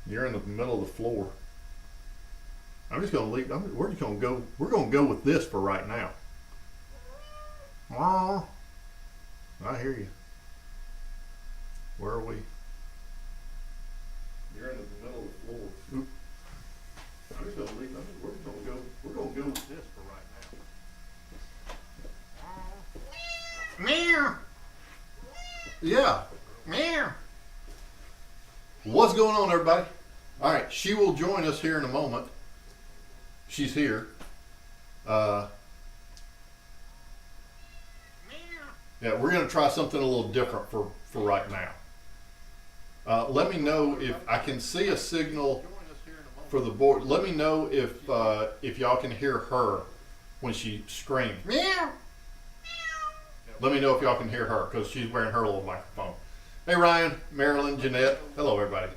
You're in the middle of the floor. I'm just gonna leave. We're just gonna go. We're gonna go with this for right now. Oh, I hear you. Where are we? You're in the middle of the floor. Oop. I'm just gonna leave. We're just gonna go. We're gonna go with this for right now. Meow. Yeah. Meow. What's going on, everybody? All right, she will join us here in a moment. She's here. Uh, yeah, we're going to try something a little different for right now. Let me know if I can see a signal for the board. Let me know if y'all can hear her when she screams. Meow. Let me know if y'all can hear her because she's wearing her little microphone. Hey Ryan, Marilyn, Jeanette. Hello everybody.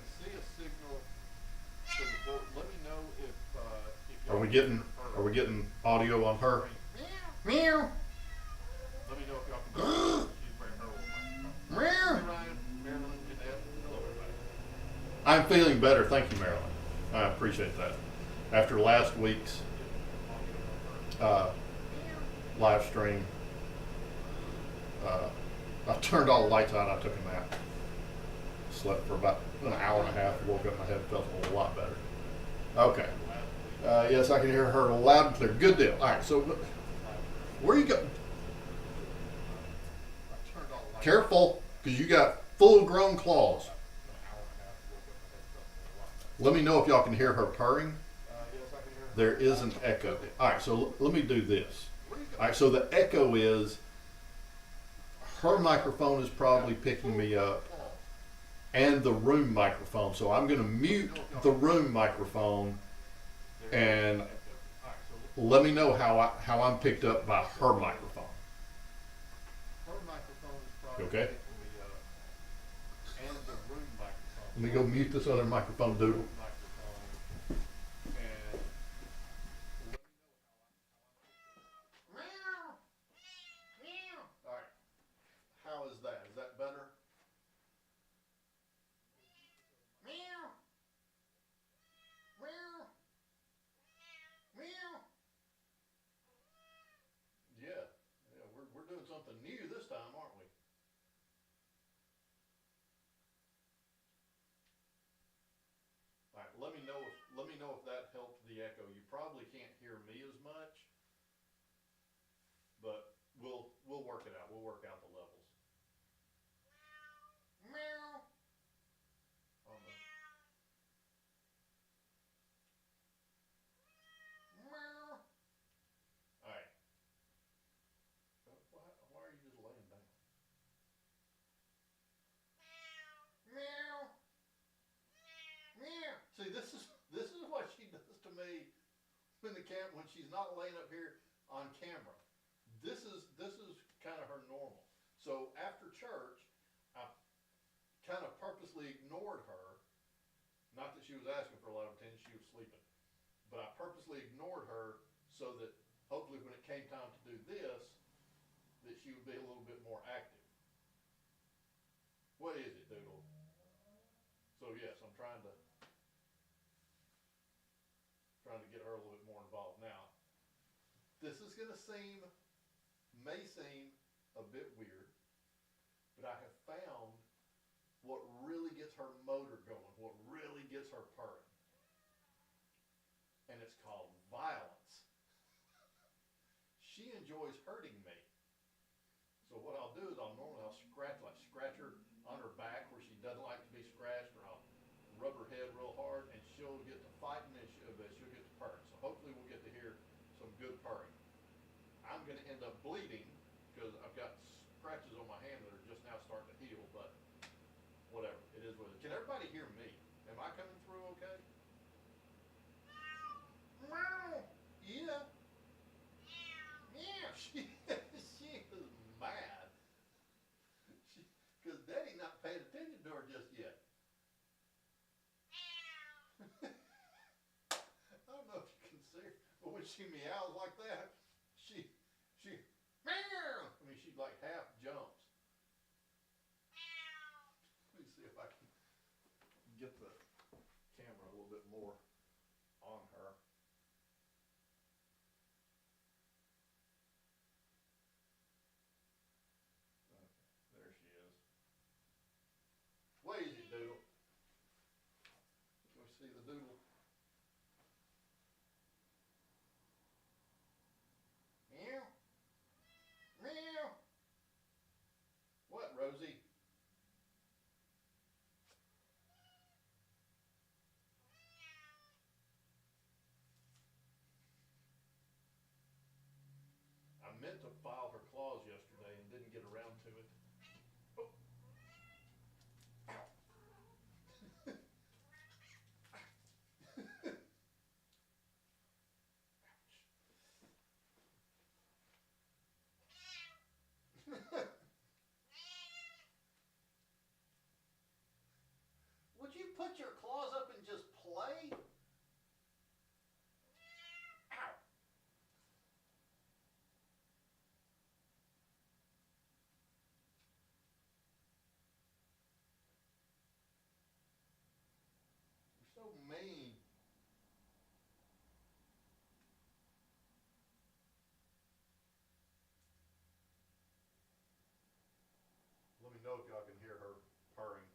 Are we getting audio on her? Meow. Let me know if y'all can hear her. She's wearing her little microphone. Meow. Hey Ryan, Marilyn, Jeanette. Hello everybody. I'm feeling better, thank you, Marilyn. I appreciate that. After last week's live stream, I turned all the lights out. I took a nap. Slept for about an hour and a half. Woke up, my head felt a whole lot better. Okay. Yes, I can hear her loud and clear. Good deal. All right. So, where you go? Careful, because you got full-grown claws. Let me know if y'all can hear her purring. There is an echo. All right. So let me do this. All right. So the echo is. Her microphone is probably picking me up and the room microphone. So I'm going to mute the room microphone and let me know how I'm picked up by her microphone. Okay? Let me go mute this other microphone, Doodle. How is that? Is that better? Meow. Meow. Meow. Yeah. Yeah, we're doing something new this time, aren't we? All right, let me know if that helped the echo. You probably can't hear me as much, but we'll work it out. We'll work out the levels. Meow. Oh, no. Meow. All right. Why are you just laying down? Meow. Meow. See, this is what she does to me when she's not laying up here on camera. This is kind of her normal. So after church, I kind of purposely ignored her. Not that she was asking for a lot of attention, she was sleeping. But I purposely ignored her so that hopefully when it came time to do this, that she would be a little bit more active. What is it, Doodle? So yes, I'm trying to get her a little bit more involved. Now, this is going to may seem a bit weird, but I have found what really gets her motor going, what really gets her purring. And it's called violence. She enjoys hurting me. So what I'll do is I'll scratch her on her back where she doesn't like to be scratched, or I'll rub her head real hard, and she'll get to fighting and she'll get to purring. So hopefully we'll get to hear some good purring. I'm going to end up bleeding because I've got scratches on my hand that are just now starting to heal, but whatever. It is what it is. Can everybody hear me? Am I coming through okay? Meow. Yeah. Yeah. She is mad. Because Daddy not paying attention to her just yet. I don't know if you can see her, but when she meows like that, she meow. I mean, she like half jumps. Let me see if I can get the more on her. Okay, there she is. Wazy doodle. Can we see the doodle? Meow. Meow. What, Rosie? I meant to file her claws yesterday and didn't get around to it. Oh. Ow. Would you put your claws up and just play? Ow. You're so mean. Let me know if y'all can hear her purring.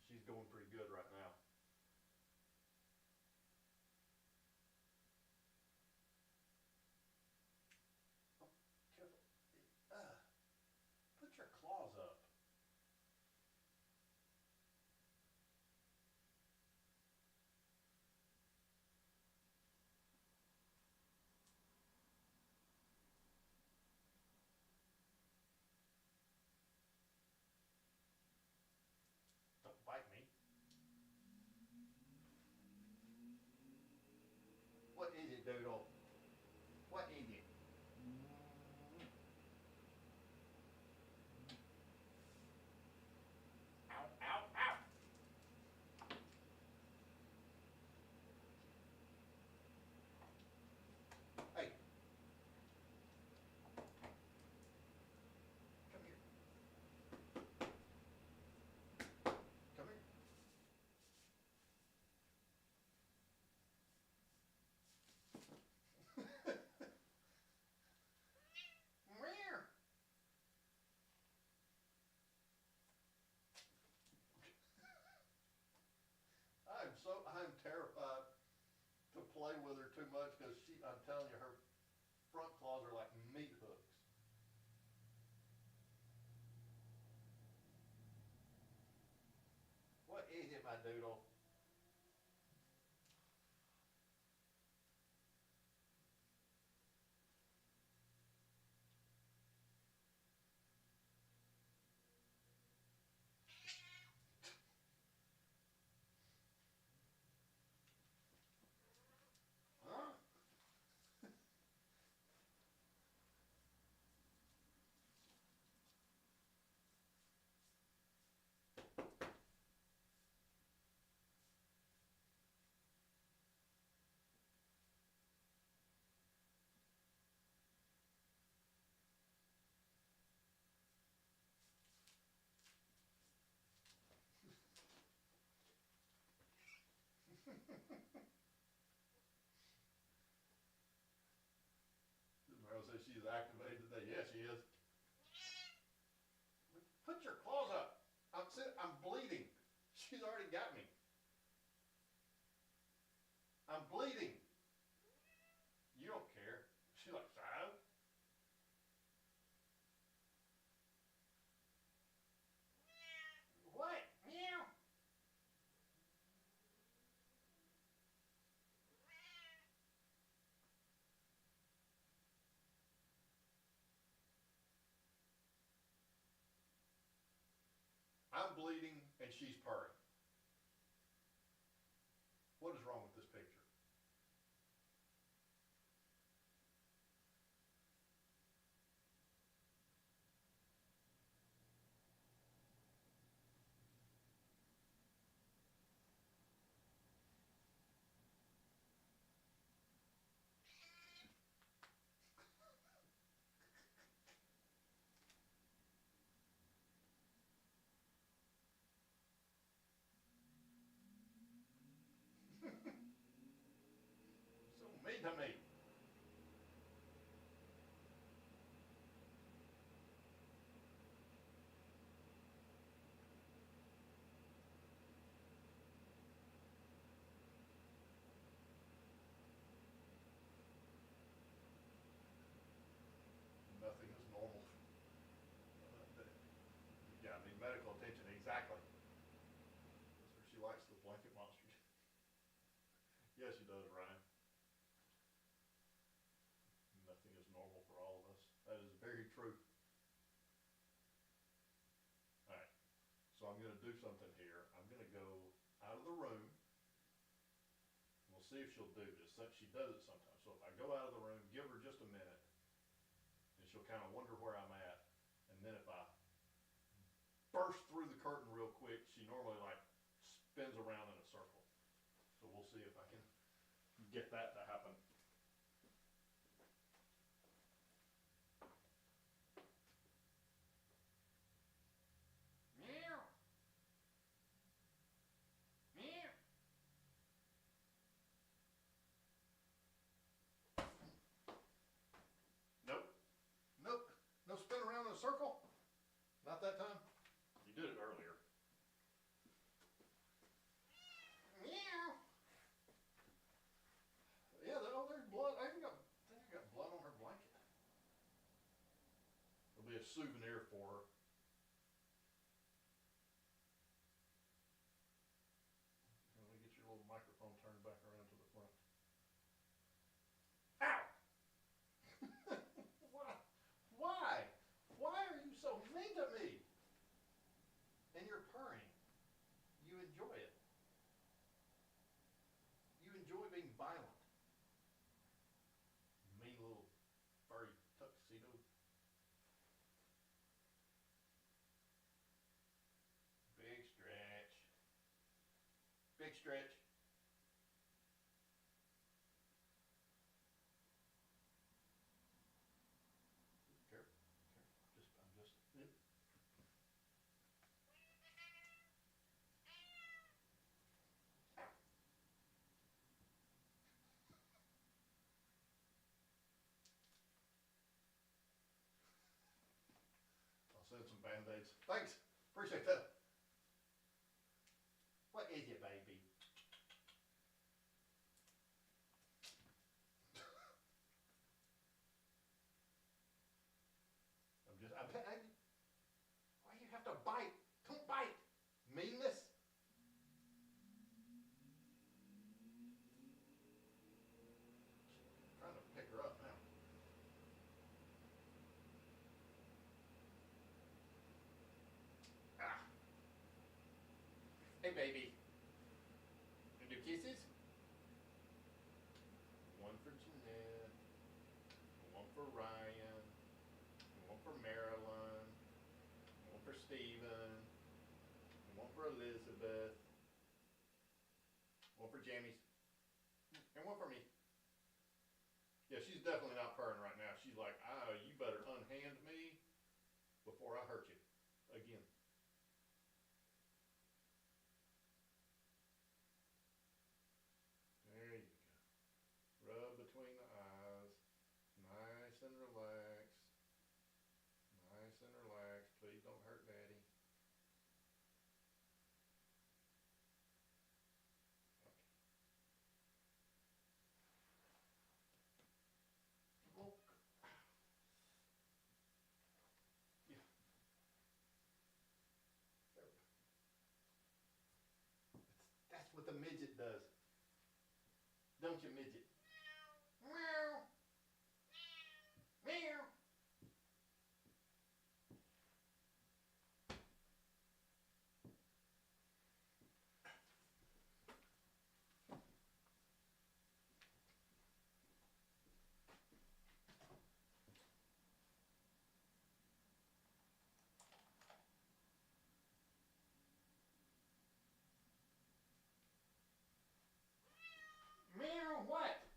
She's going pretty good right now. Oh, careful. Put your claws up. Don't bite me. What is it, Doodle? What is it? Ow, ow, ow. Hey, come here. Come here. Meow. I'm terrified to play with her too much because I'm telling you, her front claws are like meat hooks. What is it, my doodle? Huh? Meryl says she's activated today. Yes, she is. Put your claws up. I'm bleeding. She's already got me. I'm bleeding. You don't care. She's like, so? What? Meow. I'm bleeding and she's purring. What is wrong with this picture? see if she'll do this. She does it sometimes. So if I go out of the room, give her just a minute, and she'll kind of wonder where I'm at. And then if I burst through the curtain real quick, she normally like spins around in a circle. So we'll see if I can get that to happen. Meow. Meow. Nope. Nope. No spin around in a circle? Not that time? You did it earlier. Meow. Yeah, there's blood. I think I got blood on her blanket. It'll be a souvenir for her. Let me get your little microphone turned back around to the front. Ow! Why? Why? Why are you so mean to me? And you're purring. You enjoy it. You enjoy being violent. Mean little furry tuxedo. Big stretch. Big stretch. Careful. I'm just. Yep. I'll send some Band-Aids. Thanks. Appreciate that. What is it, baby? Why you have to bite? Don't bite. Meanness. I'm trying to pick her up now. Ah. Hey, baby. You do kisses? One for Jeanette. One for Ryan. One for Marilyn. One for Steven. One for Elizabeth. One for Jammies. And one for me. Yeah, she's definitely not purring right now. She's like, oh, you better unhand me before I hurt you again. There you go. Rub between the eyes. Nice and relaxed. Nice and relaxed. Please don't hurt Daddy. That's what the midget does. Don't you, midget? Meow. Meow. Meow what?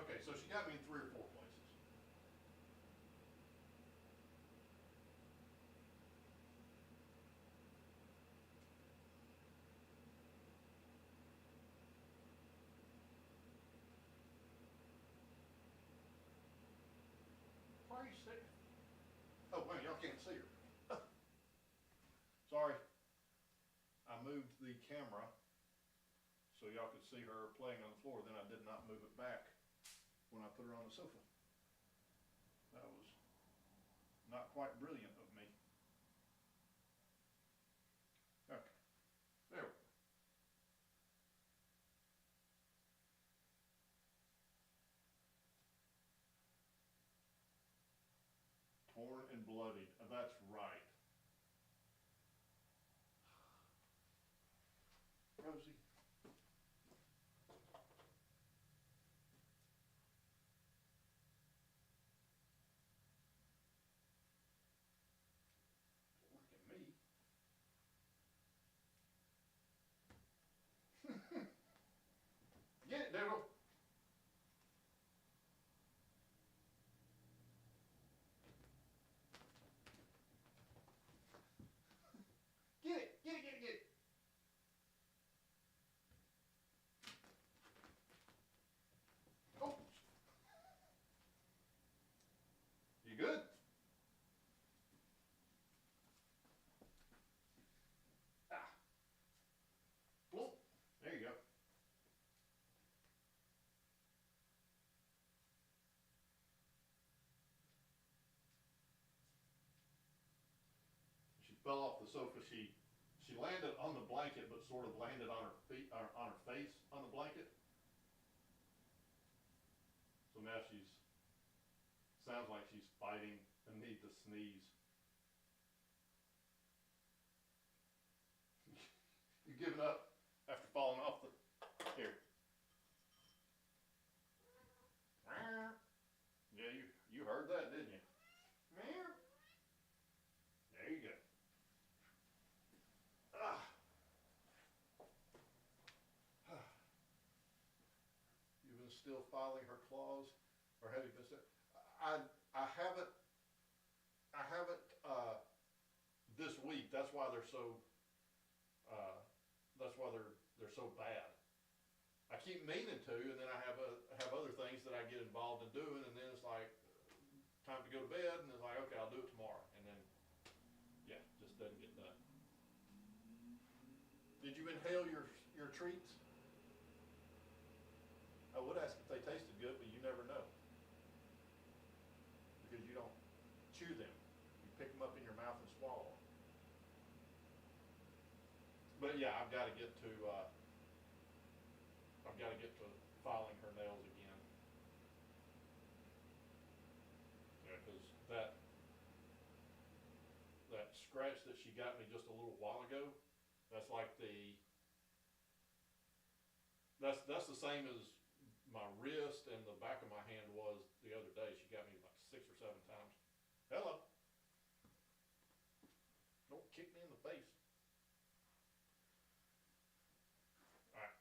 Okay, so she got me in 3 or 4 places. Why are you sitting? Oh, wait, y'all can't see her. Sorry. I moved the camera so y'all could see her playing on the floor. Then I did not move it back when I put her on the sofa. That was not quite brilliant of me. Okay, there we go. Torn and bloodied. That's right. Rosie. Look at me. Get it, Doodle. Get it, get it, get it, get it. Oh. You good? Ah. Bloop. There you go. She fell off the sofa. She landed on the blanket, but sort of landed on her feet, on her face on the blanket. So now sounds like she's fighting a need to sneeze. You giving up after falling off the, here. Yeah, you heard that, didn't you? There you go. Ah. You've been still filing her claws, or have you been still? I haven't this week. That's why they're so they're so bad. I keep meaning to, and then I have other things that I get involved in doing, and then it's like time to go to bed, and it's like, okay, I'll do it tomorrow, and then yeah, just doesn't get done. Did you inhale your treats? I would ask if they tasted good, but you never know because you don't chew them. You pick them up in your mouth and swallow them. But yeah, I've got to get to filing her nails again. Yeah, because that scratch that she got me just a little while ago, that's like that's the same as my wrist and the back of my hand was the other day. She got me like 6 or 7 times. Hello. Don't kick me in the face. All right.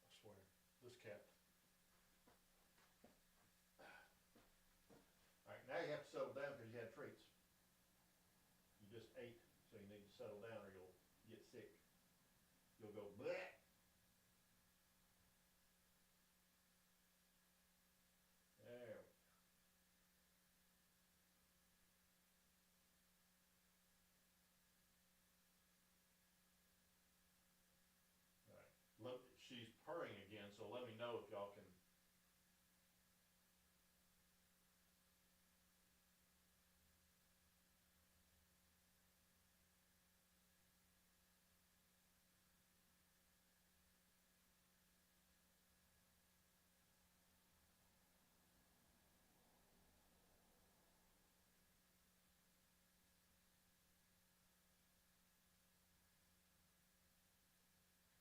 I swear, this cat. All right, now you have to settle down because you had treats. You just ate, so you need to settle down or you'll get sick. You'll go bleh. There. All right. Look, she's purring again, so let me know if y'all can.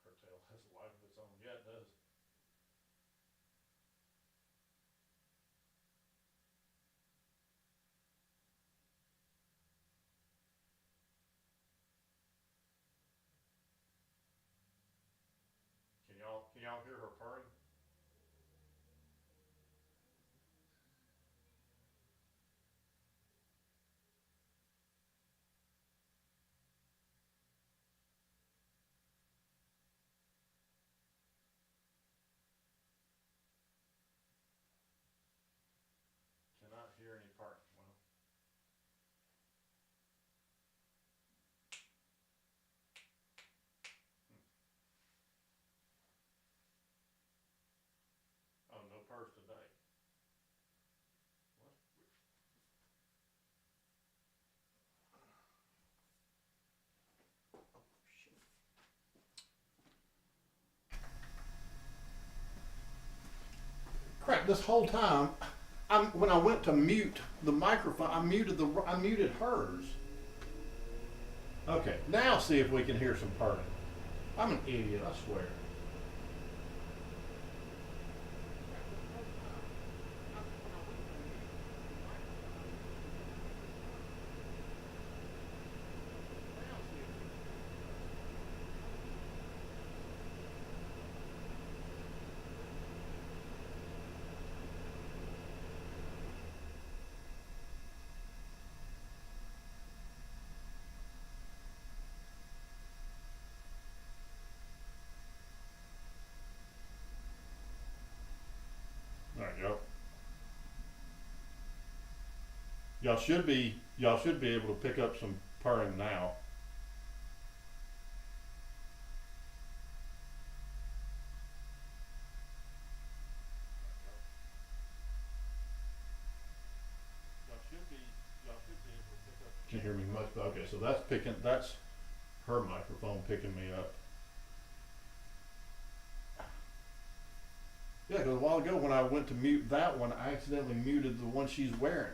Her tail has a life of its own. Yeah, it does. now hear her purring? Cannot hear any purring. Well, oh, no purrs today. What? Crap! This whole time, when I went to mute the microphone, I muted hers. Okay, now see if we can hear some purring. I'm an idiot, I swear. There you go. Y'all should be able to pick up some purring now. Y'all should be able to pick up. Can you hear me much better? Okay, so that's her microphone picking me up. Yeah, because a while ago when I went to mute that one, I accidentally muted the one she's wearing.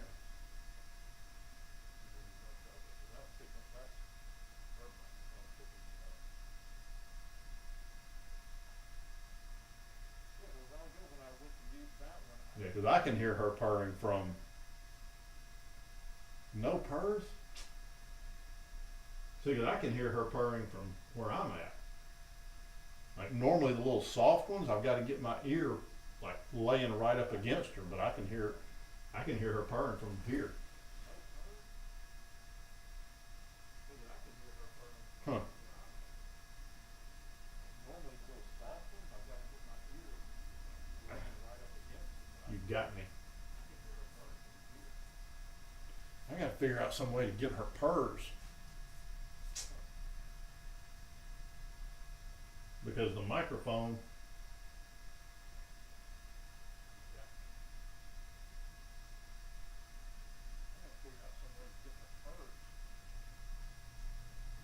Yeah, because I can hear her purring from. No purrs? See, because I can hear her purring from where I'm at. Like normally the little soft ones, I've got to get my ear like laying right up against her, but I can hear her purring from here. Huh. You got me. I gotta figure out some way to get her purrs. Because the microphone.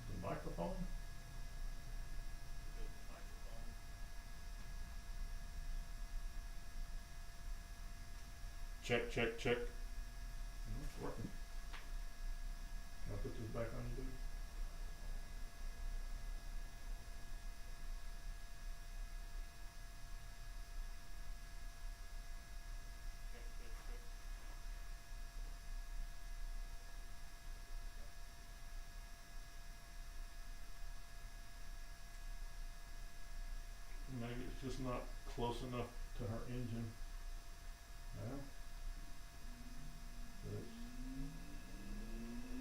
The microphone? Check, check, check. It's working. Can I put this back on you, dude? Maybe it's just not close enough to her engine. Well,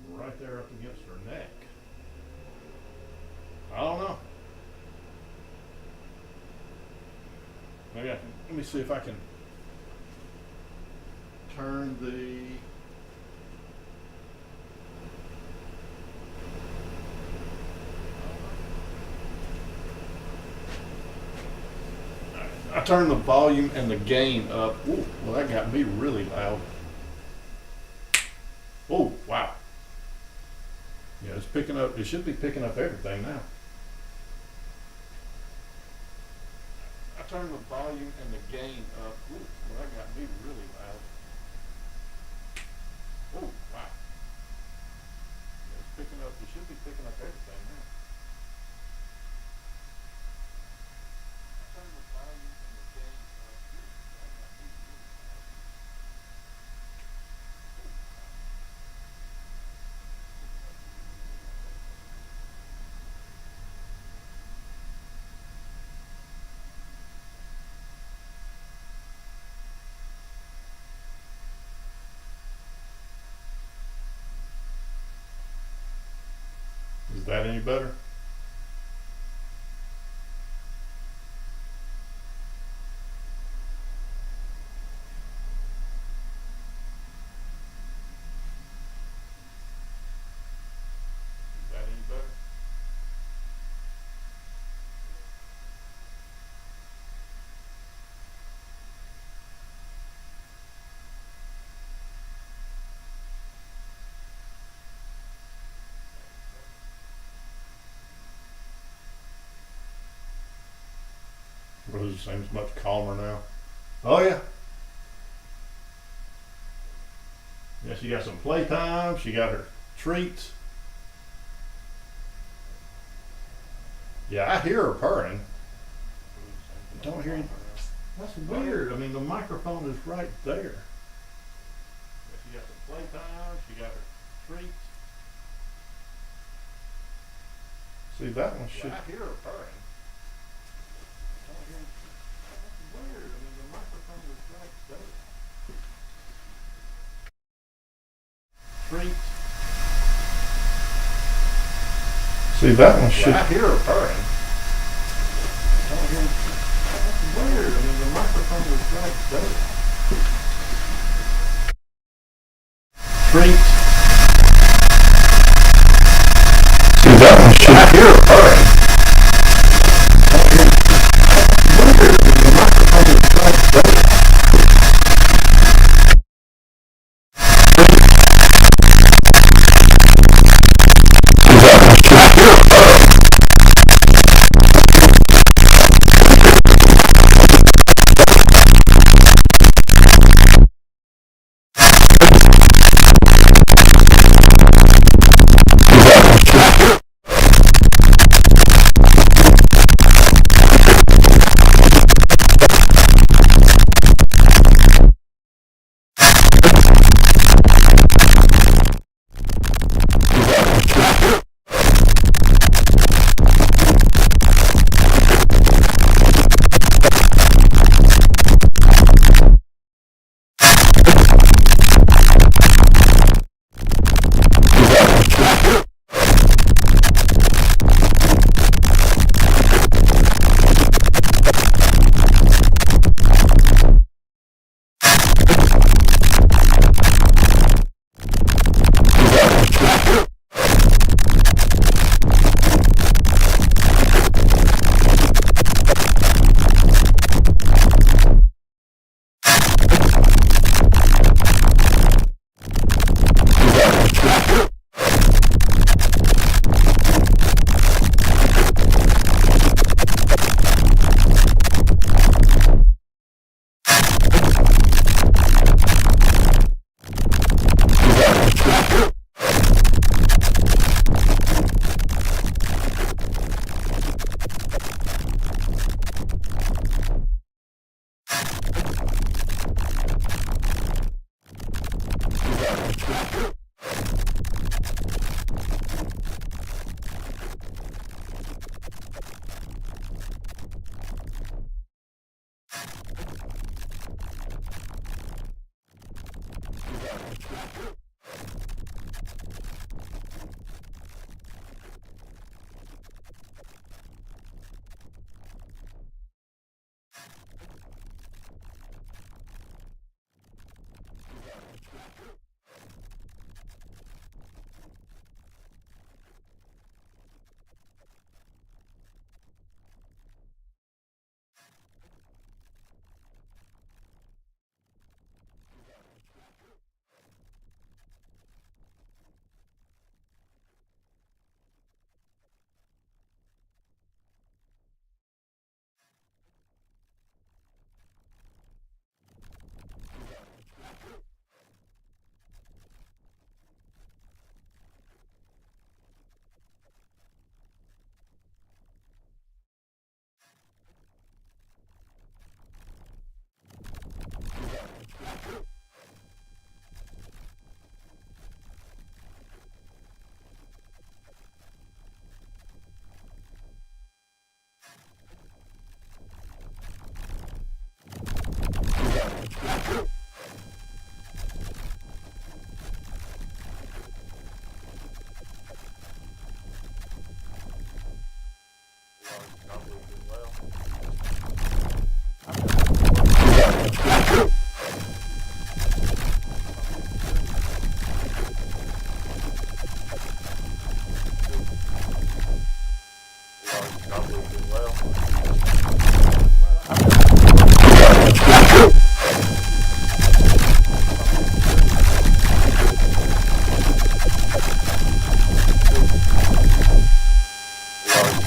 it's right there up against her neck. I don't know. Maybe I can, let me see if I can turn the I turned the volume and the gain up. Ooh, well, that got me really loud. Oh, wow. Yeah, it's picking up. It should be picking up everything now. I turned the volume and the gain up. Ooh, well, that got me really loud. Oh, wow. Yeah, it's picking up. It should be picking up everything now. I turned the volume and the gain up. Ooh, that got me really loud. Is that any better? Is that any better? Rosie seems much calmer now. Oh yeah. Yeah, she got some playtime. She got her treats. Yeah, I hear her purring. Don't hear any. That's weird. I mean, the microphone is right there. Yeah, she got some playtime. She got her treats. See, that one should. I hear her purring. Don't hear. That's weird. I mean, the microphone is right there. Treats. See, that one should. I hear her purring. Don't hear. That's weird. I mean, the microphone is right there. Treats. See, that one should. I hear her purring. Don't hear. That's weird. I mean, the microphone is right there. doing well.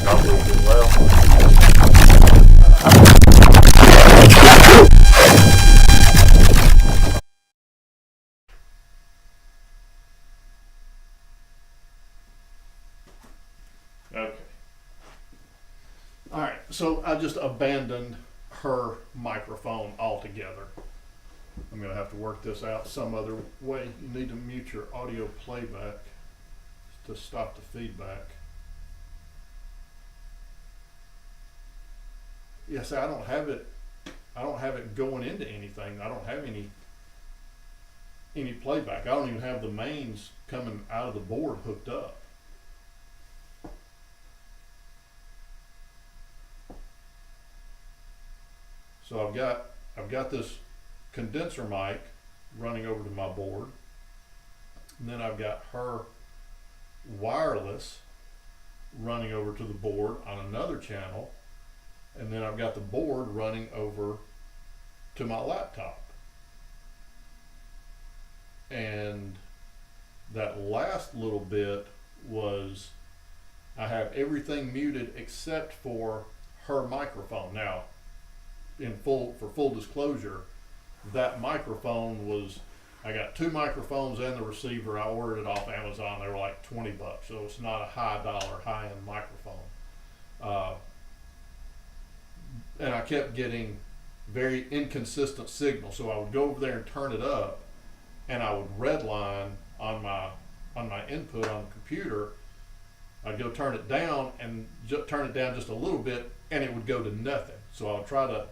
Probably doing well. Okay. All right, so I just abandoned her microphone altogether. I'm gonna have to work this out some other way. You need to mute your audio playback to stop the feedback. Yes, I don't have it going into anything. I don't have any playback. I don't even have the mains coming out of the board hooked up. So I've got this condenser mic running over to my board, and then I've got her wireless running over to the board on another channel, and then I've got the board running over to my laptop. And that last little bit was I have everything muted except for her microphone. Now, for full disclosure, that microphone was, I got two microphones and the receiver. I ordered it off Amazon. They were like $20, so it's not a high-end microphone. And I kept getting very inconsistent signal, so I would go over there and turn it up, and I would redline on my input on the computer. I'd go turn it down and turn it down just a little bit, and it would go to nothing. So I would try to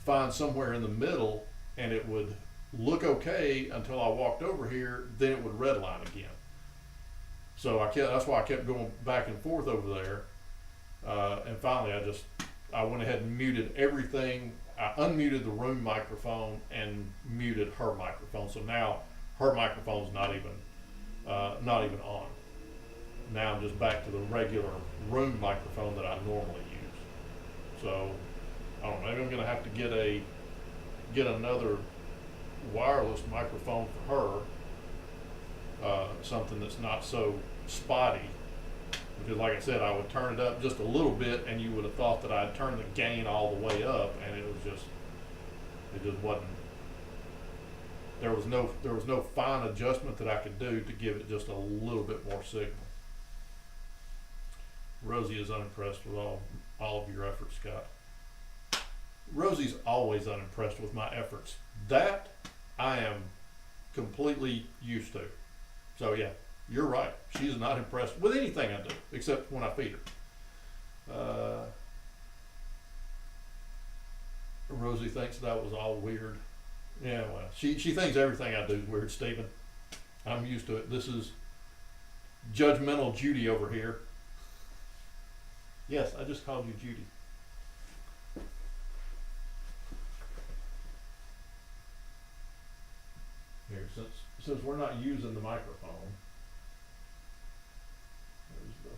find somewhere in the middle, and it would look okay until I walked over here, then it would redline again. So that's why I kept going back and forth over there. And finally I went ahead and muted everything. I unmuted the room microphone and muted her microphone. So now her microphone's not even on. Now I'm just back to the regular room microphone that I normally use. So I don't know, maybe I'm gonna have to get another wireless microphone for her, something that's not so spotty, because like I said, I would turn it up just a little bit and you would have thought that I'd turned the gain all the way up, and it just wasn't, there was no fine adjustment that I could do to give it just a little bit more signal. Rosie is unimpressed with all of your efforts, Scott. Rosie's always unimpressed with my efforts. That I am completely used to. So yeah, you're right. She's not impressed with anything I do, except when I feed her. Rosie thinks that was all weird. Yeah, well, she thinks everything I do is weird, Stephen. I'm used to it. This is judgmental Judy over here. Yes, I just called you Judy. Here, since we're not using the microphone, there's the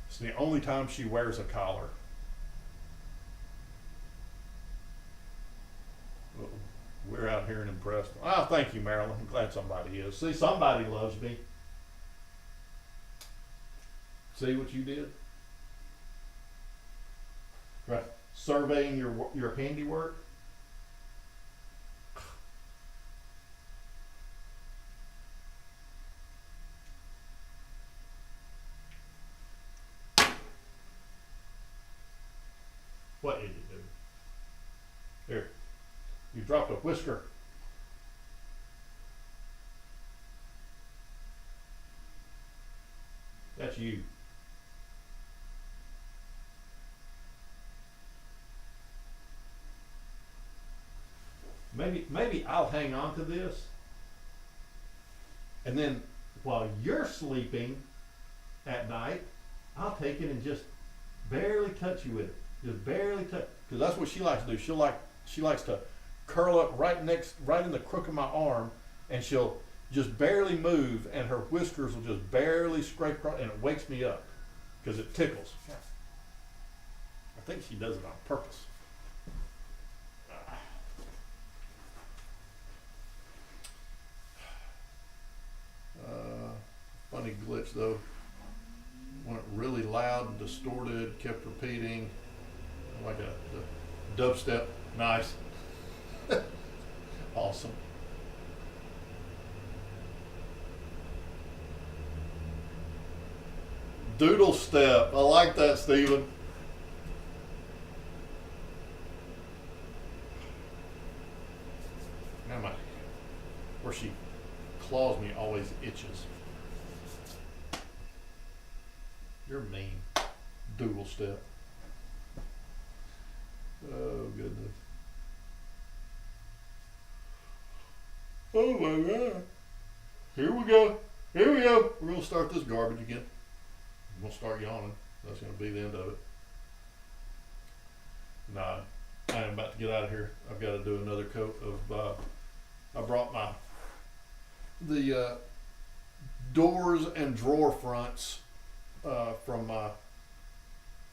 it's the only time she wears a collar. We're out here in impressed. Oh, thank you, Marilyn. I'm glad somebody is. See, somebody loves me. See what you did? Right. Surveying your handiwork. What did you do? Here. You dropped a whisker. That's you. Maybe I'll hang on to this, and then while you're sleeping at night, I'll take it and just barely touch you with it. Just barely touch, because that's what she likes to do. She'll like she likes to curl up right in the crook of my arm, and she'll just barely move, and her whiskers will just barely scrape across, and it wakes me up because it tickles. I think she does it on purpose. Funny glitch though. Went really loud and distorted, kept repeating like a dubstep. Nice. Awesome. Doodle step. I like that, Stephen. Now where she claws me always itches. You're mean. Doodle step. Oh, goodness. Oh, my God. Here we go. Here we go. We're going to start this garbage again. I'm going to start yawning. That's going to be the end of it. Nah, I am about to get out of here. I've got to do another coat of, I brought the doors and drawer fronts from my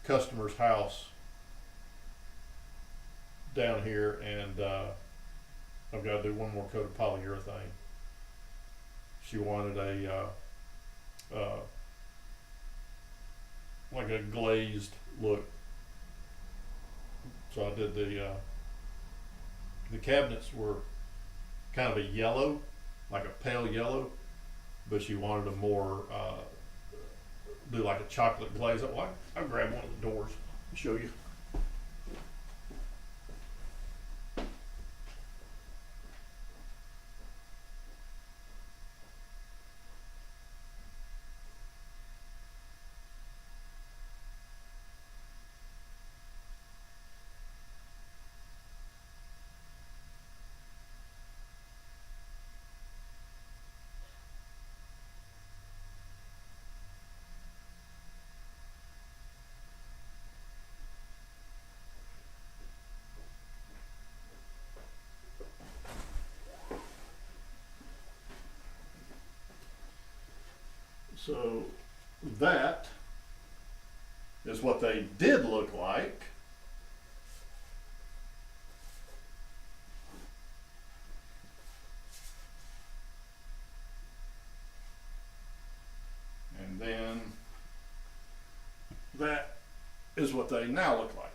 customer's house down here, and I've got to do one more coat of polyurethane. She wanted a like a glazed look, so I did the cabinets were kind of a yellow, like a pale yellow, but she wanted a more do like a chocolate glaze. Well, I'll grab one of the doors and show you. So that is what they did look like. And then that is what they now look like.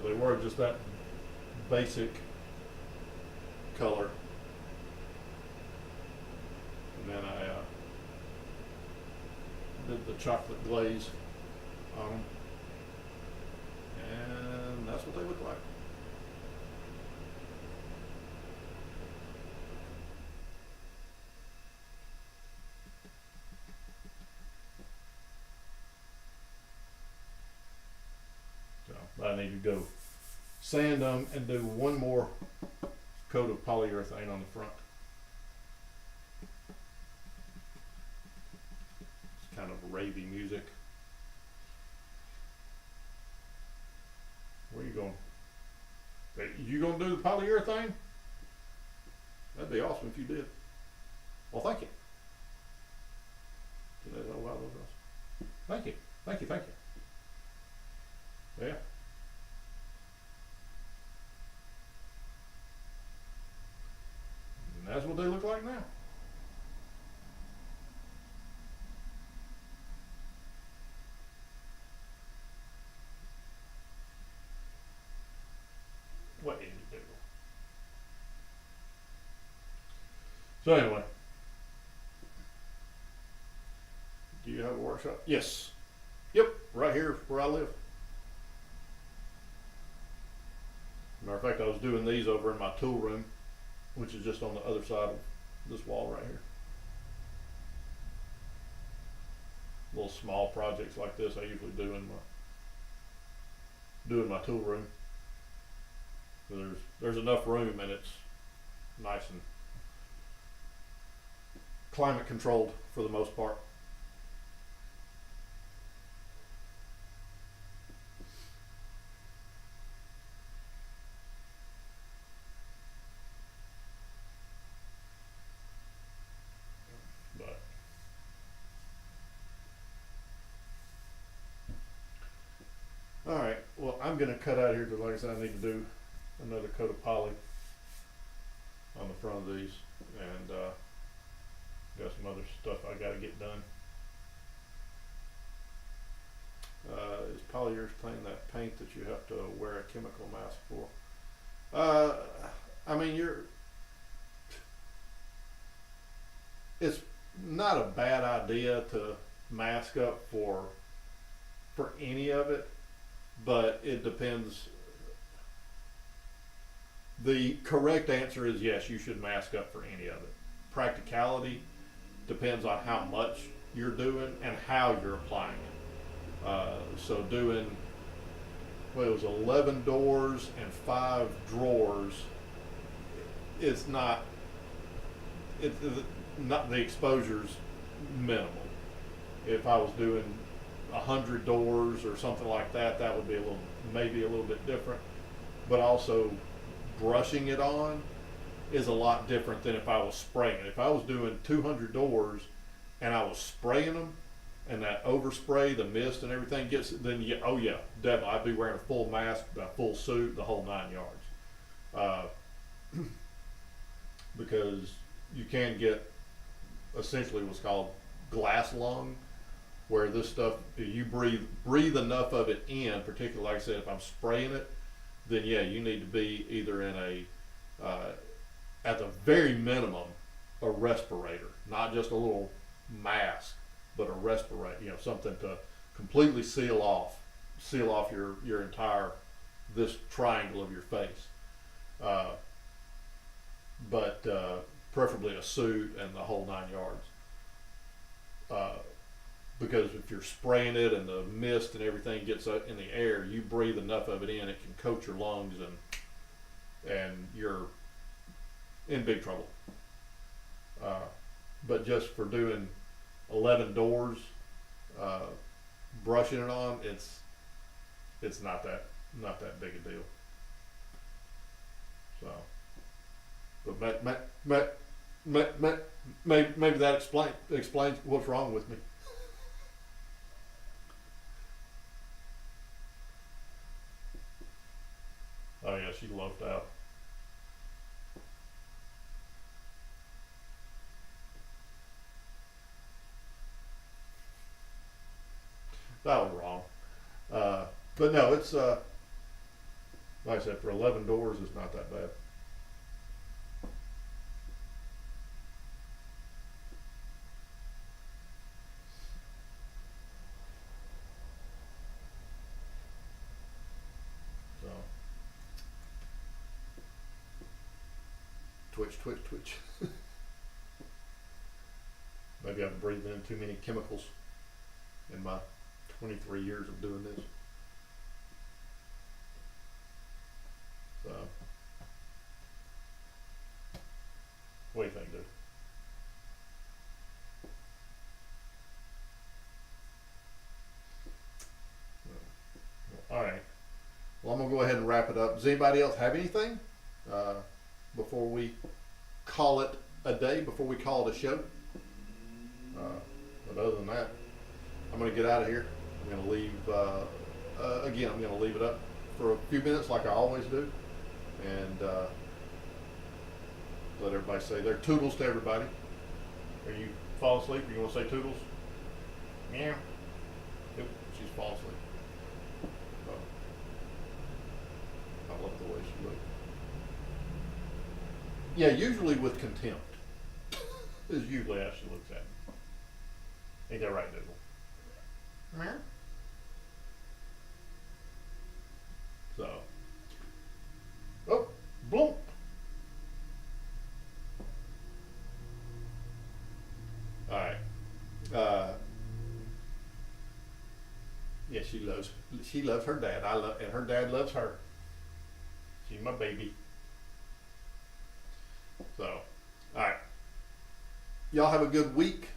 They were just that basic color, and then I did the chocolate glaze on them, and that's what they look like. So I need to go sand them and do one more coat of polyurethane on the front. It's kind of ravey music. Where are you going? Hey, you gonna do the polyurethane? That'd be awesome if you did. Well, thank you. Oh, wow, those are awesome. Thank you, thank you, thank you. Yeah. And that's what they look like now. What did you do? So anyway, do you have a workshop? Yes. Yep, right here where I live. fact, I was doing these over in my tool room, which is just on the other side of this wall right here. Little small projects like this I usually do in my tool room. There's enough room and it's nice and climate controlled for the most part. But all right, well, I'm gonna cut out here because, like I said, I need to do another coat of poly on the front of these, and got some other stuff I gotta get done. Is polyurethane that paint that you have to wear a chemical mask for? I mean, it's not a bad idea to mask up for any of it, but it depends. The correct answer is yes, you should mask up for any of it. Practicality depends on how much you're doing and how you're applying it. So doing, well, it was 11 doors and 5 drawers. It's not the exposure's minimal. If I was doing 100 doors or something like that, that would be maybe a little bit different. But also, brushing it on is a lot different than if I was spraying it. If I was doing 200 doors and I was spraying them, and that overspray, the mist and everything gets, then yeah, oh yeah, definitely, I'd be wearing a full mask, a full suit, the whole 9 yards. Because you can get essentially what's called glass lung, where this stuff, you breathe enough of it in, particularly, like I said, if I'm spraying it, then yeah, you need to be either in at the very minimum, a respirator, not just a little mask, but a respirator, something to completely seal off your entire, this triangle of your face. But preferably a suit and the whole 9 yards. Because if you're spraying it and the mist and everything gets up in the air, you breathe enough of it in, it can coat your lungs, and you're in big trouble. But just for doing 11 doors, brushing it on, it's not that big a deal. So, but maybe that explains what's wrong with me. Oh yeah, she loafed out. That was wrong. But no, it's like I said, for 11 doors, it's not that bad. So, twitch. Maybe I've breathed in too many chemicals in my 23 years of doing this. So, what do you think, dude? All right. Well, I'm gonna go ahead and wrap it up. Does anybody else have anything before we call it a day? Before we call it a show? But other than that, I'm gonna get out of here. I'm gonna leave. Again, I'm gonna leave it up for a few minutes, like I always do, and let everybody say their toodles to everybody. Are you fall asleep? Or you want to say toodles? Meow. Yep, she's falling asleep. Oh. I love the way she looks. Yeah, usually with contempt is usually how she looks at me. Ain't that right, Doodle? Meow. So, oh, She loves her dad. And her dad loves her. She's my baby. So, alright. Y'all have a good week.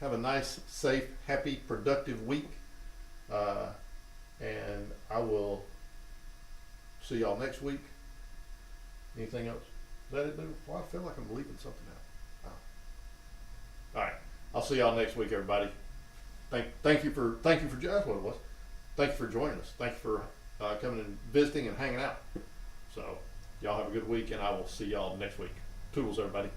Have a nice, safe, happy, productive week. And I will see y'all next week. Anything else? Is that it, dude? Well, I feel like I'm leaving something out. Oh. Alright. I'll see y'all next week, everybody. Thank you for that's what it was. Thank you for joining us. Thank you for coming and visiting and hanging out. So y'all have a good week, and I will see y'all next week. Toodles, everybody.